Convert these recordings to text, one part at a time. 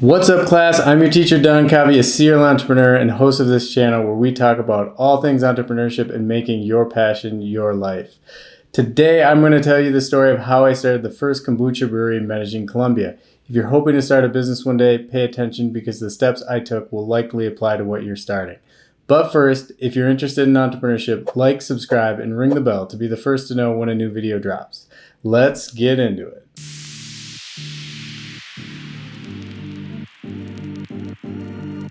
What's up, class? I'm your teacher, Don Kavi, a serial entrepreneur and host of this channel where we talk about all things entrepreneurship and making your passion your life. Today, I'm going to tell you the story of how I started the first kombucha brewery in Medellin, Colombia. If you're hoping to start a business one day, pay attention because the steps I took will likely apply to what you're starting. But first, if you're interested in entrepreneurship, like, subscribe, and ring the bell to be the first to know when a new video drops. Let's get into it.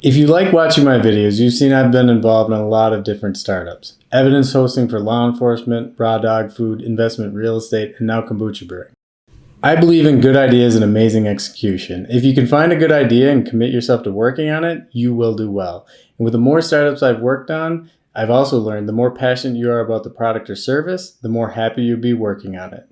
If you like watching my videos, you've seen I've been involved in a lot of different startups. Evidence hosting for law enforcement, raw dog food, investment real estate, and now kombucha brewing. I believe in good ideas and amazing execution. If you can find a good idea and commit yourself to working on it, you will do well. And with the more startups I've worked on, I've also learned the more passionate you are about the product or service, the more happy you'll be working on it.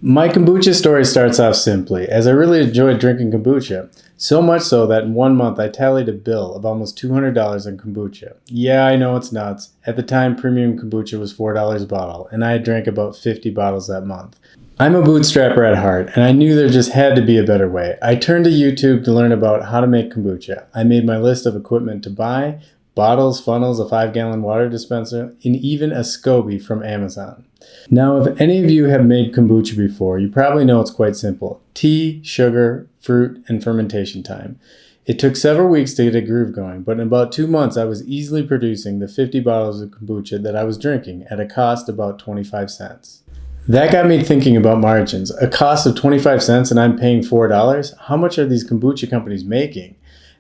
My kombucha story starts off simply, as I really enjoyed drinking kombucha. So much so that in 1 month I tallied a bill of almost $200 on kombucha. Yeah, I know it's nuts. At the time, premium kombucha was $4 a bottle, and I had drank about 50 bottles that month. I'm a bootstrapper at heart, and I knew there just had to be a better way. I turned to YouTube to learn about how to make kombucha. I made my list of equipment to buy: bottles, funnels, a 5-gallon water dispenser, and even a SCOBY from Amazon. Now, if any of you have made kombucha before, you probably know it's quite simple. Tea, sugar, fruit, and fermentation time. It took several weeks to get a groove going, but in about 2 months I was easily producing the 50 bottles of kombucha that I was drinking at a cost of about 25 cents. That got me thinking about margins. A cost of 25 cents and I'm paying $4? How much are these kombucha companies making?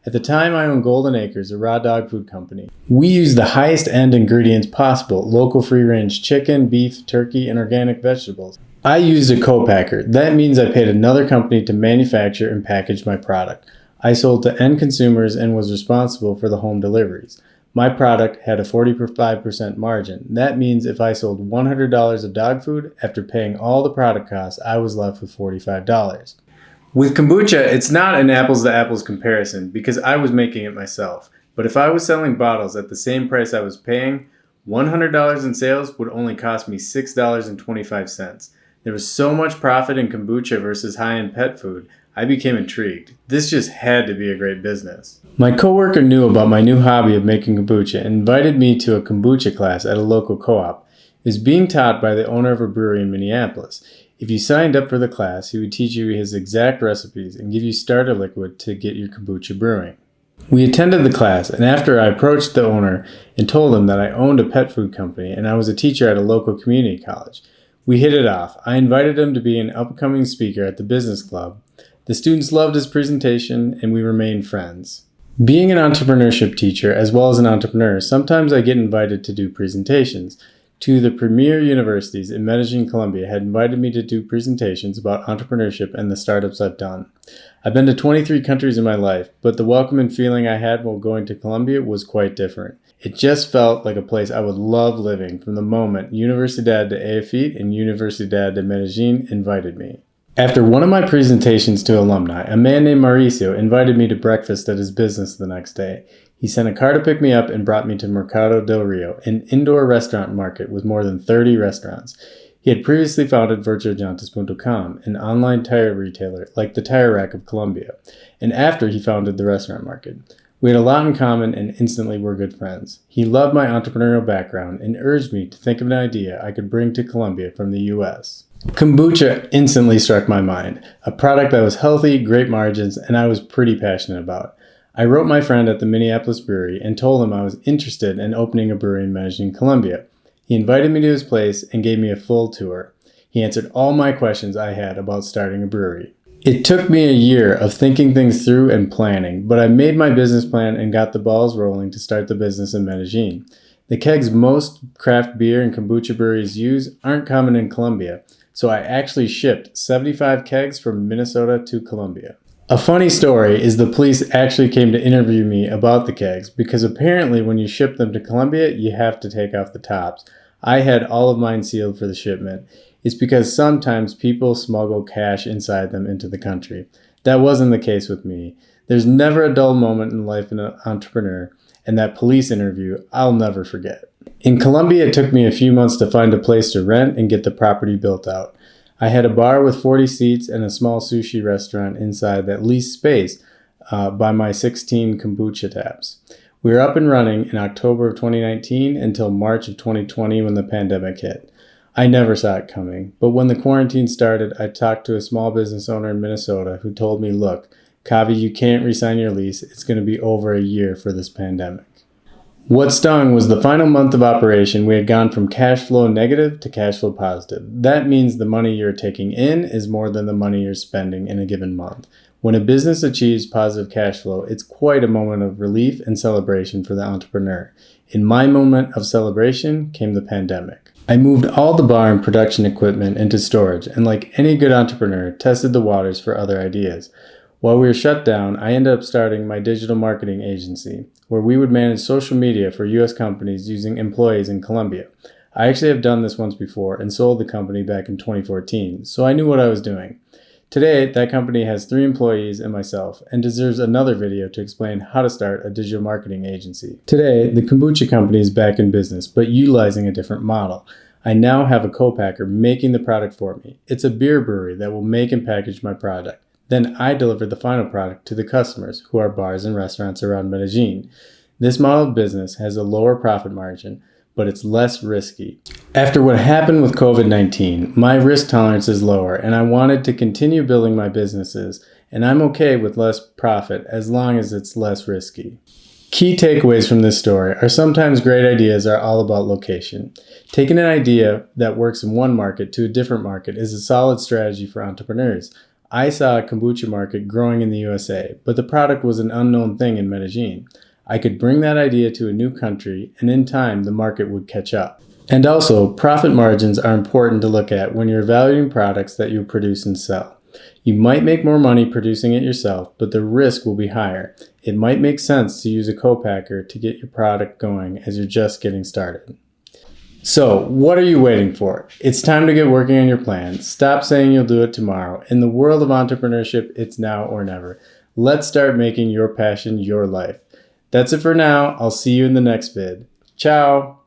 At the time, I owned Golden Acres, a raw dog food company. We used the highest end ingredients possible: local free-range chicken, beef, turkey, and organic vegetables. I used a co-packer. That means I paid another company to manufacture and package my product. I sold to end consumers and was responsible for the home deliveries. My product had a 45% margin. That means if I sold $100 of dog food, after paying all the product costs, I was left with $45. With kombucha, it's not an apples-to-apples comparison because I was making it myself. But if I was selling bottles at the same price I was paying, $100 in sales would only cost me $6.25. There was so much profit in kombucha versus high-end pet food, I became intrigued. This just had to be a great business. My coworker knew about my new hobby of making kombucha and invited me to a kombucha class at a local co-op. It was being taught by the owner of a brewery in Minneapolis. If you signed up for the class, he would teach you his exact recipes and give you starter liquid to get your kombucha brewing. We attended the class, and after I approached the owner and told him that I owned a pet food company and I was a teacher at a local community college, we hit it off. I invited him to be an upcoming speaker at the business club. The students loved his presentation, and we remained friends. Being an entrepreneurship teacher as well as an entrepreneur, sometimes I get invited to do presentations. Two of the premier universities in Medellin, Colombia had invited me to do presentations about entrepreneurship and the startups I've done. I've been to 23 countries in my life, but the welcoming feeling I had while going to Colombia was quite different. It just felt like a place I would love living from the moment Universidad de EFIT and Universidad de Medellin invited me. After one of my presentations to alumni, a man named Mauricio invited me to breakfast at his business the next day. He sent a car to pick me up and brought me to Mercado del Rio, an indoor restaurant market with more than 30 restaurants. He had previously founded virtualllantas.com, an online tire retailer like the Tire Rack of Colombia, and after he founded the restaurant market. We had a lot in common and instantly were good friends. He loved my entrepreneurial background and urged me to think of an idea I could bring to Colombia from the US. Kombucha instantly struck my mind, a product that was healthy, great margins, and I was pretty passionate about. I wrote my friend at the Minneapolis brewery and told him I was interested in opening a brewery in Medellin, Colombia. He invited me to his place and gave me a full tour. He answered all my questions I had about starting a brewery. It took me a year of thinking things through and planning, but I made my business plan and got the balls rolling to start the business in Medellin. The kegs most craft beer and kombucha breweries use aren't common in Colombia, so I actually shipped 75 kegs from Minnesota to Colombia. A funny story is the police actually came to interview me about the kegs because apparently when you ship them to Colombia, you have to take off the tops. I had all of mine sealed for the shipment. It's because sometimes people smuggle cash inside them into the country. That wasn't the case with me. There's never a dull moment in life in an entrepreneur, and that police interview I'll never forget. In Colombia, it took me a few months to find a place to rent and get the property built out. I had a bar with 40 seats and a small sushi restaurant inside that leased space. by my 16 kombucha taps. We were up and running in October of 2019 until March of 2020 when the pandemic hit. I never saw it coming, but when the quarantine started, I talked to a small business owner in Minnesota who told me, look, Kavi, you can't re-sign your lease. It's going to be over a year for this pandemic. What stung was the final month of operation, we had gone from cash flow negative to cash flow positive. That means the money you're taking in is more than the money you're spending in a given month. When a business achieves positive cash flow, it's quite a moment of relief and celebration for the entrepreneur. In my moment of celebration came the pandemic. I moved all the bar and production equipment into storage and, like any good entrepreneur, tested the waters for other ideas. While we were shut down, I ended up starting my digital marketing agency, where we would manage social media for U.S. companies using employees in Colombia. I actually have done this once before and sold the company back in 2014, so I knew what I was doing. Today, that company has 3 employees and myself, and deserves another video to explain how to start a digital marketing agency. Today, the kombucha company is back in business, but utilizing a different model. I now have a co-packer making the product for me. It's a beer brewery that will make and package my product. Then I deliver the final product to the customers, who are bars and restaurants around Medellin. This model of business has a lower profit margin, but it's less risky. After what happened with COVID-19, my risk tolerance is lower, and I wanted to continue building my businesses, and I'm okay with less profit as long as it's less risky. Key takeaways from this story are sometimes great ideas are all about location. Taking an idea that works in one market to a different market is a solid strategy for entrepreneurs. I saw a kombucha market growing in the USA, but the product was an unknown thing in Medellin. I could bring that idea to a new country, and in time, the market would catch up. And also, profit margins are important to look at when you're evaluating products that you produce and sell. You might make more money producing it yourself, but the risk will be higher. It might make sense to use a co-packer to get your product going as you're just getting started. So, what are you waiting for? It's time to get working on your plan. Stop saying you'll do it tomorrow. In the world of entrepreneurship, it's now or never. Let's start making your passion your life. That's it for now. I'll see you in the next vid. Ciao!